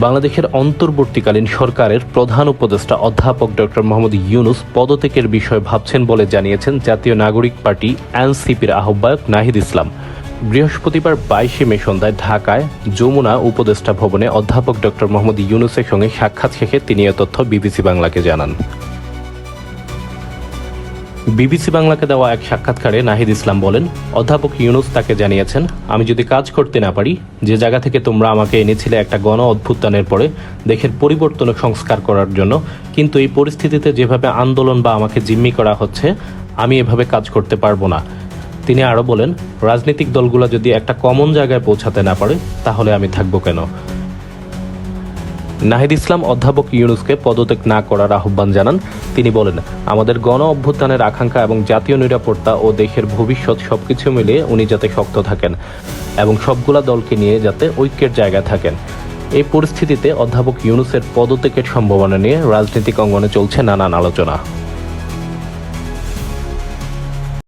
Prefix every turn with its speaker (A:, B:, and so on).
A: বাংলাদেশের অন্তর্বর্তীকালীন সরকারের প্রধান উপদেষ্টা অধ্যাপক ডক্টর মোহাম্মদ ইউনূস পদত্যাগের বিষয়ে ভাবছেন বলে জানিয়েছেন জাতীয় নাগরিক পার্টি এনসিপির আহ্বায়ক নাহিদ ইসলাম। বৃহস্পতিবার 22 মে সন্ধ্যায় ঢাকায় যমুনা উপদেষ্টা ভবনে অধ্যাপক ডক্টর মোহাম্মদ ইউনূসের সঙ্গে সাক্ষাৎ শেষে তিনি এ তথ্য বিবিসি বাংলাকে জানান। বিবিসি বাংলাকে দেওয়া এক সাক্ষাৎকারে নাহিদ ইসলাম বলেন, অধ্যাপক ইউনূস তাকে জানিয়েছেন, আমি যদি কাজ করতে না পারি, যে জায়গা থেকে তোমরা আমাকে এনেছিলে একটা গণ অভ্যুত্থানের পরে দেশের পরিবর্তন ও সংস্কার করার জন্য, কিন্তু এই পরিস্থিতিতে যেভাবে আন্দোলন বা আমাকে জিম্মি করা হচ্ছে, আমি এভাবে কাজ করতে পারবো না। তিনি আরও বলেন, রাজনৈতিক দলগুলো যদি একটা কমন জায়গায় পৌঁছাতে না পারে, তাহলে আমি থাকবো কেন? নাহিদ ইসলাম অধ্যাপক ইউনূসকে পদত্যাগ না করার আহ্বান জানান। তিনি বলেন, আমাদের গণ অভ্যুত্থানের আকাঙ্ক্ষা এবং জাতীয় নিরাপত্তা ও দেশের ভবিষ্যৎ সবকিছু মিলিয়ে উনি যাতে শক্ত থাকেন এবং সবগুলা দলকে নিয়ে যাতে ঐক্যের জায়গায় থাকেন। এই পরিস্থিতিতে অধ্যাপক ইউনূসের পদত্যাগের সম্ভাবনা নিয়ে রাজনৈতিক অঙ্গনে চলছে নানান আলোচনা।